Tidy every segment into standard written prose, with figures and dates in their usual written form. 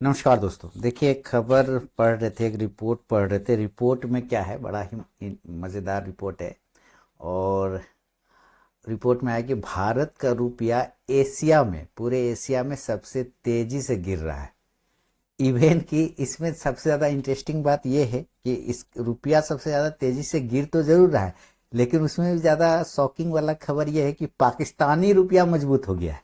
नमस्कार दोस्तों। देखिए, एक खबर पढ़ रहे थे, एक रिपोर्ट पढ़ रहे थे। रिपोर्ट में क्या है, बड़ा ही मज़ेदार रिपोर्ट है। और रिपोर्ट में आया कि भारत का रुपया एशिया में, पूरे एशिया में सबसे तेजी से गिर रहा है। इवन कि इसमें सबसे ज़्यादा इंटरेस्टिंग बात यह है कि इस रुपया सबसे ज़्यादा तेजी से गिर तो जरूर रहा है, लेकिन उसमें भी ज़्यादा शॉकिंग वाला खबर यह है कि पाकिस्तानी रुपया मजबूत हो गया है।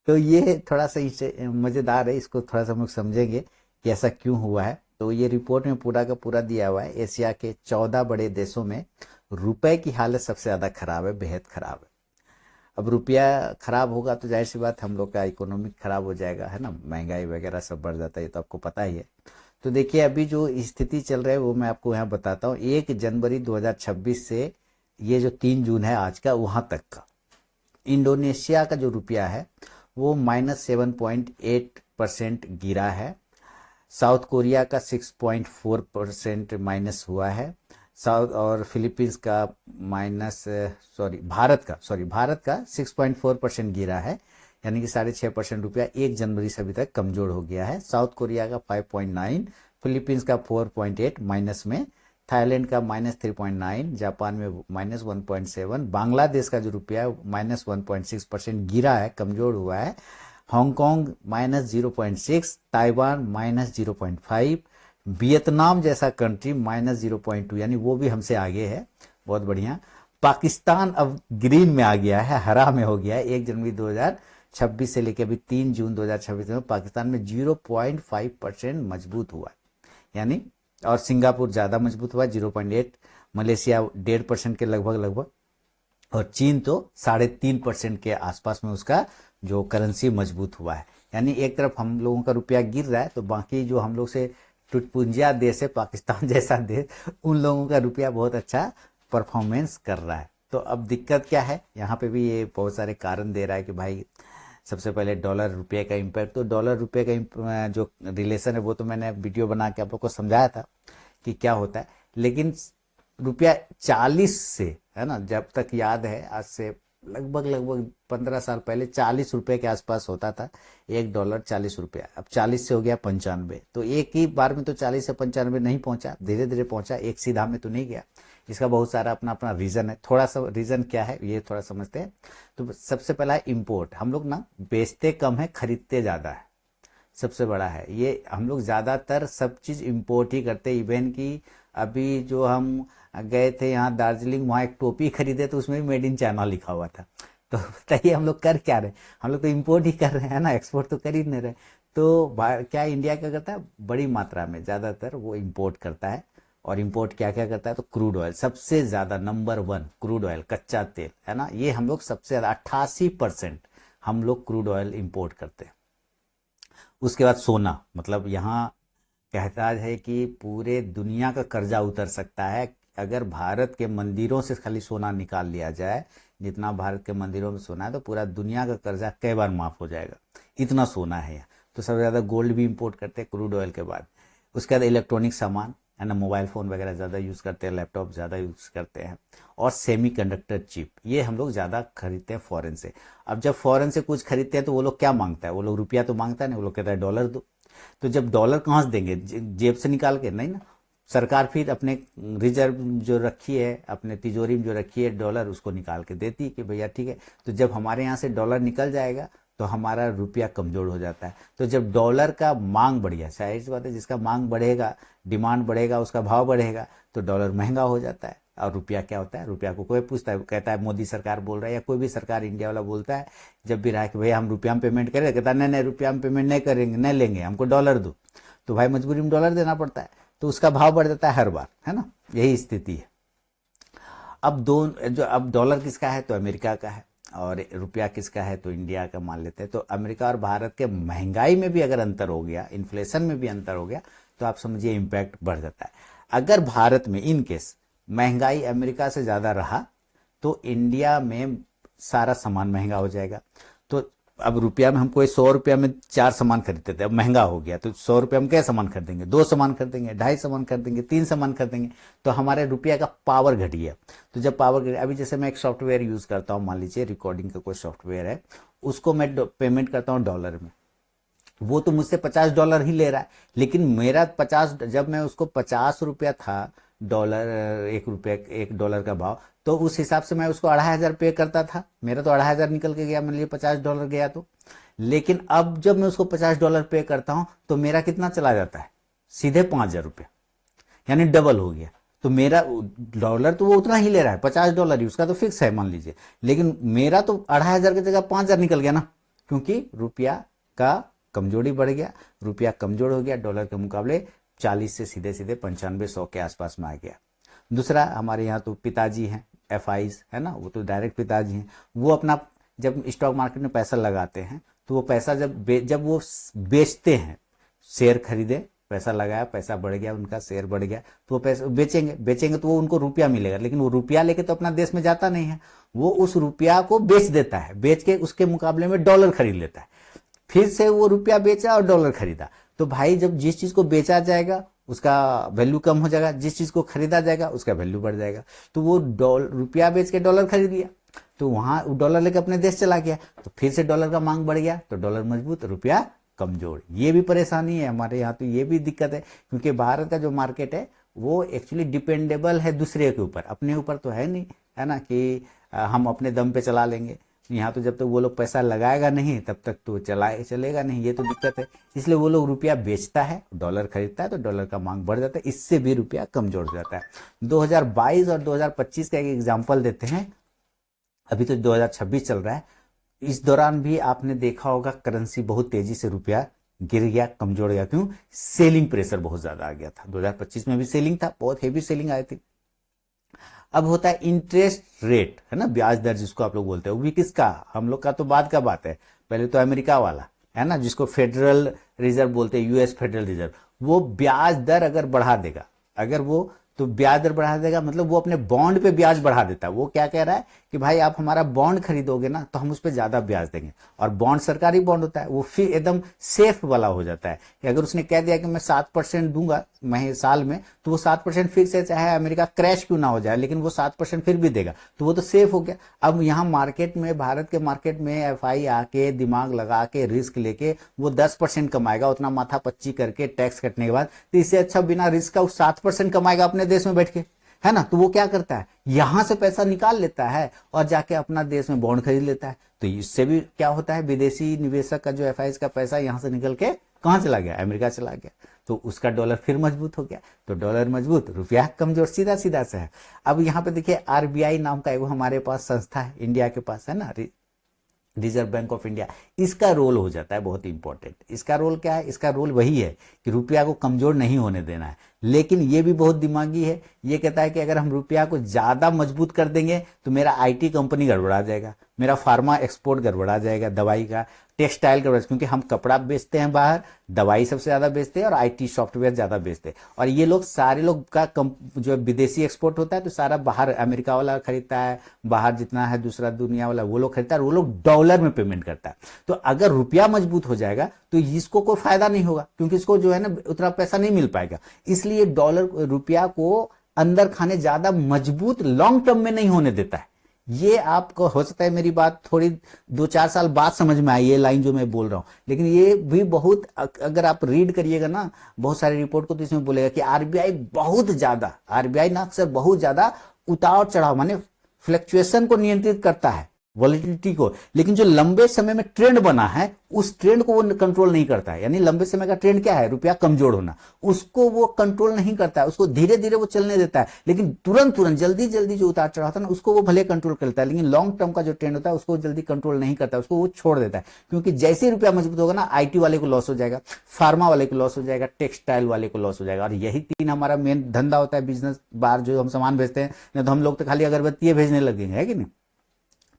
तो ये थोड़ा सा इसे मज़ेदार है, इसको थोड़ा सा हम लोग समझेंगे कि ऐसा क्यों हुआ है। तो ये रिपोर्ट में पूरा का पूरा दिया हुआ है। एशिया के 14 बड़े देशों में रुपए की हालत सबसे ज़्यादा खराब है, बेहद खराब है। अब रुपया खराब होगा तो जाहिर सी बात हम लोग का इकोनॉमिक खराब हो जाएगा, है ना। महंगाई वगैरह सब बढ़ जाता है, ये तो आपको पता ही है। तो देखिए, अभी जो स्थिति चल रहा है वो मैं आपको यहाँ बताता हूँ। 1 जनवरी 2026 से ये जो 3 जून है आज का, वहाँ तक का इंडोनेशिया का जो रुपया है वो -7.8% गिरा है। साउथ कोरिया का 6.4% माइनस हुआ है। साउथ और फिलीपींस का माइनस भारत का 6.4% गिरा है, यानी कि 6.5% रुपया 1 जनवरी से अभी तक कमजोर हो गया है। साउथ कोरिया का 5.9, फिलीपींस का 4.8 माइनस में, थाईलैंड का -3.9, जापान में -1.7, बांग्लादेश का जो रुपया है -1.6% गिरा है, कमजोर हुआ है। हांगकांग -0.6, ताइवान -0.5, वियतनाम जैसा कंट्री -0.2, यानी वो भी हमसे आगे है, बहुत बढ़िया। पाकिस्तान अब ग्रीन में आ गया है, हरा में हो गया है। 1 जनवरी 2026 से लेकर अभी 3 जून 2026 में पाकिस्तान में 0.5% मजबूत हुआ है, यानी। और सिंगापुर ज़्यादा मजबूत हुआ 0.8, मलेशिया 1.5% के लगभग लगभग, और चीन तो 3.5% के आसपास में उसका जो करेंसी मजबूत हुआ है। यानी एक तरफ हम लोगों का रुपया गिर रहा है तो बाकी जो हम लोग से टुटपुंजिया देश है, पाकिस्तान जैसा देश, उन लोगों का रुपया बहुत अच्छा परफॉर्मेंस कर रहा है। तो अब दिक्कत क्या है, यहाँ पे भी ये बहुत सारे कारण दे रहा है कि भाई, सबसे पहले डॉलर रुपये का इम्पैक्ट। तो डॉलर रुपये का जो रिलेशन है वो तो मैंने वीडियो बना के आप लोग को समझाया था कि क्या होता है। लेकिन रुपया 40 से, है ना, जब तक याद है, आज से लगभग लगभग 15 साल पहले 40 रुपए के आसपास होता था $1, 40 रुपया। अब 40 से हो गया 95। तो एक ही बार में तो 40 से 95 नहीं पहुंचा, धीरे धीरे पहुंचा, एक सीधा में तो नहीं गया। इसका बहुत सारा अपना अपना रीजन है। थोड़ा सा रीजन क्या है ये थोड़ा समझते हैं। तो सबसे पहला है इम्पोर्ट। हम लोग ना बेचते कम है, खरीदते ज्यादा है, सबसे बड़ा है ये। हम लोग ज़्यादातर सब चीज़ इम्पोर्ट ही करते हैं। इवन कि अभी जो हम गए थे यहाँ दार्जिलिंग, वहाँ एक टोपी खरीदे तो उसमें भी मेड इन चाइना लिखा हुआ था। तो बताइए हम लोग कर क्या रहे हैं, हम लोग तो इम्पोर्ट ही कर रहे हैं ना, एक्सपोर्ट तो कर ही नहीं रहे। तो क्या इंडिया क्या करता है, बड़ी मात्रा में ज़्यादातर वो इम्पोर्ट करता है। और इम्पोर्ट क्या क्या करता है, तो क्रूड ऑयल सबसे ज़्यादा, नंबर 1 क्रूड ऑयल, कच्चा तेल, है ना। ये हम लोग सबसे ज़्यादा 88% हम लोग क्रूड ऑयल इम्पोर्ट करते हैं। उसके बाद सोना, मतलब यहाँ कहता है कि पूरे दुनिया का कर्जा उतर सकता है अगर भारत के मंदिरों से खाली सोना निकाल लिया जाए। जितना भारत के मंदिरों में सोना है तो पूरा दुनिया का कर्जा कई बार माफ हो जाएगा, इतना सोना है यहाँ। तो सबसे ज़्यादा गोल्ड भी इंपोर्ट करते हैं क्रूड ऑयल के बाद। उसके बाद इलेक्ट्रॉनिक सामान, है ना, मोबाइल फ़ोन वगैरह ज़्यादा यूज़ करते हैं, लैपटॉप ज़्यादा यूज़ करते हैं। और सेमी कंडक्टर चिप, ये हम लोग ज़्यादा खरीदते हैं फॉरेन से। अब जब फॉरेन से कुछ खरीदते हैं तो वो लोग क्या मांगता है, वो लोग रुपया तो मांगता है नहीं, वो लोग कहता है डॉलर दो। तो जब डॉलर कहाँ से देंगे, जेब से निकाल के नहीं ना। सरकार फिर अपने रिजर्व जो रखी है, अपने तिजोरी में जो रखी है डॉलर, उसको निकाल के देती है कि भैया ठीक है। तो जब हमारे यहाँ से डॉलर निकल जाएगा तो हमारा रुपया कमजोर हो जाता है। तो जब डॉलर का मांग बढ़ गया, जाहिर सी बात है, जिसका मांग बढ़ेगा, डिमांड बढ़ेगा, उसका भाव बढ़ेगा, तो डॉलर महंगा हो जाता है। और रुपया क्या होता है, रुपया को कोई पूछता है, कहता है मोदी सरकार बोल रहा है या कोई भी सरकार इंडिया वाला बोलता है, जब भी रहा है कि भैया हम रुपया में पेमेंट करें, कहता है नहीं नहीं, रुपया में पेमेंट नहीं करेंगे, नहीं लेंगे, हमको डॉलर दो। तो भाई मजबूरी में डॉलर देना पड़ता है, तो उसका भाव बढ़ जाता है हर बार, है ना। यही स्थिति है। अब डॉलर किसका है, तो अमेरिका का है। और रुपया किसका है, तो इंडिया का मान लेते हैं। तो अमेरिका और भारत के महंगाई में भी अगर अंतर हो गया, इन्फ्लेशन में भी अंतर हो गया, तो आप समझिए इम्पैक्ट बढ़ जाता है। अगर भारत में इन केस महंगाई अमेरिका से ज़्यादा रहा तो इंडिया में सारा सामान महंगा हो जाएगा। तो अब रुपया में हम कोई 100 रुपया में 4 सामान खरीदते थे, अब महंगा हो गया तो 100 रुपया में क्या सामान खरीदेंगे, 2 सामान खरीदेंगे, 2.5 सामान खरीदेंगे, 3 सामान खरीदेंगे। तो हमारे रुपया का पावर घट गया। तो जब पावर घट, अभी जैसे मैं एक सॉफ्टवेयर यूज करता हूँ, मान लीजिए रिकॉर्डिंग का कोई सॉफ्टवेयर है, उसको मैं पेमेंट करता हूँ डॉलर में। वो तो मुझसे $50 ही ले रहा है, लेकिन मेरा 50, जब मैं उसको ₹50 था डॉलर, $1 का भाव, तो उस हिसाब से मैं उसको 2500 पे करता था। मेरा तो 2500 निकल के गया, मान लीजिए $50 गया तो। लेकिन अब जब मैं उसको $50 पे करता हूं तो मेरा कितना चला जाता है, सीधे ₹5000, यानी डबल हो गया। तो मेरा डॉलर तो वो उतना ही ले रहा है, $50 ही, उसका तो फिक्स है मान लीजिए, लेकिन मेरा तो 2500 की जगह 5000 निकल गया ना, क्योंकि रुपया का कमजोरी बढ़ गया, रुपया कमजोर हो गया, डॉलर के मुकाबले 40 से सीधे सीधे 95-100 के आसपास में आ गया। दूसरा, हमारे यहाँ तो पिताजी हैं, FIs है ना, वो तो डायरेक्ट पिताजी हैं। वो अपना जब स्टॉक मार्केट में पैसा लगाते हैं तो वो पैसा जब वो बेचते हैं, शेयर खरीदे, पैसा लगाया, पैसा बढ़ गया, उनका शेयर बढ़ गया, तो वो पैसा बेचेंगे तो वो उनको रुपया मिलेगा, लेकिन वो रुपया लेके तो अपना देश में जाता नहीं है, वो उस रुपया को बेच देता है, बेच के उसके मुकाबले में डॉलर खरीद लेता है। फिर से वो रुपया बेचा और डॉलर खरीदा। तो भाई जब जिस चीज को बेचा जाएगा उसका वैल्यू कम हो जाएगा, जिस चीज को खरीदा जाएगा उसका वैल्यू बढ़ जाएगा। तो वो रुपया बेच के डॉलर खरीद लिया, तो वहां डॉलर लेके अपने देश चला गया, तो फिर से डॉलर का मांग बढ़ गया, तो डॉलर मजबूत, रुपया कमजोर। ये भी परेशानी है हमारे यहाँ, तो ये भी दिक्कत है, क्योंकि भारत का जो मार्केट है वो एक्चुअली डिपेंडेबल है दूसरे के ऊपर, अपने ऊपर तो है नहीं, है ना, कि हम अपने दम पे चला लेंगे। यहाँ तो जब तक वो लोग पैसा लगाएगा नहीं तब तक तो चलेगा नहीं, ये तो दिक्कत है। इसलिए वो लोग रुपया बेचता है, डॉलर खरीदता है, तो डॉलर का मांग बढ़ जाता है, इससे भी रुपया कमजोर हो जाता है। 2022 और 2025 का एक एग्जाम्पल देते हैं। अभी तो 2026 चल रहा है, इस दौरान भी आपने देखा होगा करेंसी बहुत तेजी से रुपया गिर गया, कमजोर गया। क्यों? सेलिंग प्रेशर बहुत ज्यादा आ गया था। 2025 में भी सेलिंग था, बहुत हेवी सेलिंग आई थी। अब होता है इंटरेस्ट रेट, है ना, ब्याज दर जिसको आप लोग बोलते हैं, वो भी किसका, हम लोग का तो बाद का बात है, पहले तो अमेरिका वाला, है ना, जिसको फेडरल रिजर्व बोलते हैं, US फेडरल रिजर्व, वो ब्याज दर अगर बढ़ा देगा, अगर वो तो ब्याज दर बढ़ा देगा, मतलब वो अपने बॉन्ड पे ब्याज बढ़ा देता है। वो क्या कह रहा है कि भाई आप हमारा बॉन्ड खरीदोगे ना तो हम उस पर ज्यादा ब्याज देंगे, और बॉन्ड सरकारी बॉन्ड होता है, वो फिर एकदम सेफ वाला हो जाता है कि अगर उसने कह दिया कि मैं 7% दूंगा महीने साल में, तो वो 7% फिक्स है, चाहे अमेरिका क्रैश क्यों ना हो जाए, लेकिन वो 7% फिर भी देगा, तो वो तो सेफ हो गया। अब यहाँ मार्केट में, भारत के मार्केट में FI आके दिमाग लगा के रिस्क लेके वो 10% कमाएगा, उतना माथा पच्ची करके टैक्स कटने के बाद, तो इससे अच्छा बिना रिस्क का वो 7% कमाएगा अपने देश में बैठ के, है ना। तो वो क्या करता है, यहां से पैसा निकाल लेता है और जाके अपना देश में बॉन्ड खरीद लेता है। तो इससे भी क्या होता है, विदेशी निवेशक का जो FIs का पैसा यहां से निकल के कहां चला गया, अमेरिका चला गया, तो उसका डॉलर फिर मजबूत हो गया। तो डॉलर मजबूत, रुपया कमजोर, सीधा सीधा से है। अब यहाँ पे देखिए RBI नाम का एगो हमारे पास संस्था है, इंडिया के पास, है ना, रिजर्व बैंक ऑफ इंडिया। इसका रोल हो जाता है बहुत इंपॉर्टेंट। इसका रोल क्या है, इसका रोल वही है कि रुपया को कमजोर नहीं होने देना है, लेकिन ये भी बहुत दिमागी है। ये कहता है कि अगर हम रुपया को ज्यादा मजबूत कर देंगे तो मेरा IT कंपनी गड़बड़ा जाएगा, मेरा फार्मा एक्सपोर्ट गड़बड़ा जाएगा, दवाई का, टेक्सटाइल का, क्योंकि हम कपड़ा बेचते हैं बाहर, दवाई सबसे ज्यादा बेचते हैं और IT सॉफ्टवेयर ज्यादा बेचते हैं। और ये लोग सारे लोग का जो विदेशी एक्सपोर्ट होता है तो सारा बाहर अमेरिका वाला खरीदता है, बाहर जितना है दूसरा दुनिया वाला वो लोग खरीदता है, वो लोग डॉलर में पेमेंट करता है। तो अगर रुपया मजबूत हो जाएगा तो इसको कोई फायदा नहीं होगा, क्योंकि इसको जो है ना उतना पैसा नहीं मिल पाएगा। इसलिए डॉलर रुपया को अंदर खाने, ज्यादा मजबूत लॉन्ग टर्म में नहीं होने देता है। ये आपको हो सकता है मेरी बात थोड़ी 2-4 साल बाद समझ में आई, ये लाइन जो मैं बोल रहा हूं, लेकिन ये भी बहुत, अगर आप रीड करिएगा ना बहुत सारे रिपोर्ट को, तो इसमें बोलेगा कि RBI बहुत ज्यादा, RBI ना अक्सर बहुत ज्यादा उतार चढ़ाव माने फ्लक्चुएशन को नियंत्रित करता है, वॉलेटिलिटी को, लेकिन जो लंबे समय में ट्रेंड बना है उस ट्रेंड को वो कंट्रोल नहीं करता है। यानी लंबे समय का ट्रेंड क्या है, रुपया कमजोर होना, उसको वो कंट्रोल नहीं करता है, उसको धीरे धीरे वो चलने देता है। लेकिन तुरंत जल्दी जल्दी जो उतार चढ़ाव होता है ना उसको वो भले कंट्रोल करता है, लेकिन लॉन्ग टर्म का जो ट्रेंड होता है उसको जल्दी कंट्रोल नहीं करता, उसको वो छोड़ देता है। क्योंकि जैसे ही रुपया मजबूत होगा ना, IT वाले को लॉस हो जाएगा, फार्मा वाले को लॉस हो जाएगा, टेक्सटाइल वाले को लॉस हो जाएगा। और यही 3 हमारा मेन धंधा होता है, बिजनेस, बाहर जो हम सामान भेजते हैं, नहीं तो हम लोग तो खाली अगरबत्ती भेजने लगेंगे, है कि नहीं।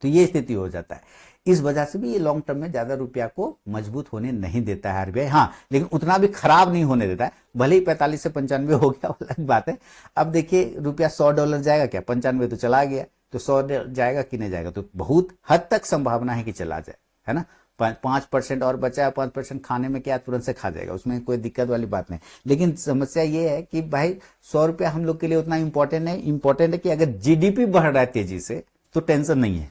तो ये स्थिति हो जाता है। इस वजह से भी ये लॉन्ग टर्म में ज्यादा रुपया को मजबूत होने नहीं देता है RBI। हाँ, लेकिन उतना भी खराब नहीं होने देता है, भले ही 45 से 95 हो गया, अलग बात है। अब देखिए रुपया $100 जाएगा क्या, 95 तो चला गया, तो 100 जाएगा कि नहीं जाएगा, तो बहुत हद तक संभावना है कि चला जाए, है ना। 5% और बचा है, 5% खाने में क्या तुरंत से खा जाएगा, उसमें कोई दिक्कत वाली बात नहीं। लेकिन समस्या ये है कि भाई ₹100 हम लोग के लिए उतना इंपॉर्टेंट नहीं। इंपॉर्टेंट है कि अगर GDP बढ़ रहा है तेजी से तो टेंशन नहीं है,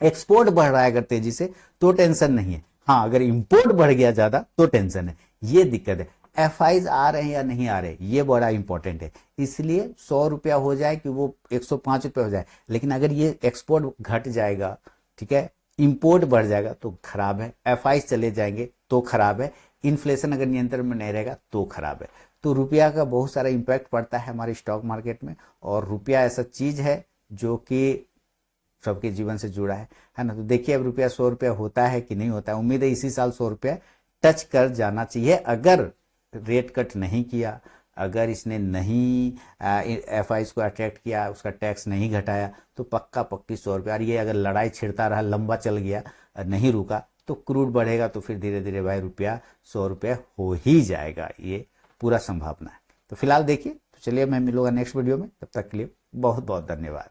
एक्सपोर्ट बढ़ रहा है अगर तेजी से तो टेंशन नहीं है, हाँ, अगर इंपोर्ट बढ़ गया ज्यादा तो टेंशन है, ये दिक्कत है। एफआईज आ रहे हैं या नहीं आ रहे, ये बड़ा इंपॉर्टेंट है। इसलिए 100 रुपया हो जाए कि वो 105 रुपये हो जाए, लेकिन अगर ये एक्सपोर्ट घट जाएगा, ठीक है, इंपोर्ट बढ़ जाएगा तो खराब है, एफआईज चले जाएंगे तो खराब है, इन्फ्लेशन अगर नियंत्रण में नहीं रहेगा तो खराब है। तो रुपया का बहुत सारा इम्पैक्ट पड़ता है हमारे स्टॉक मार्केट में, और रुपया ऐसा चीज है जो कि सबके जीवन से जुड़ा है ना। तो देखिए अब रुपया 100 रुपया होता है कि नहीं होता है। उम्मीद है इसी साल 100 रुपया टच कर जाना चाहिए, अगर रेट कट नहीं किया, अगर इसने नहीं एफआईज को अट्रैक्ट किया, उसका टैक्स नहीं घटाया, तो पक्का पक्की 100 रुपया। और ये अगर लड़ाई छिड़ता रहा, लंबा चल गया, नहीं रुका, तो क्रूड बढ़ेगा, तो फिर धीरे धीरे भाई रुपया 100 रुपया हो ही जाएगा, ये पूरा संभावना है। तो फिलहाल देखिए, तो चलिए मैं मिलूंगा नेक्स्ट वीडियो में, तब तक के लिए बहुत बहुत धन्यवाद।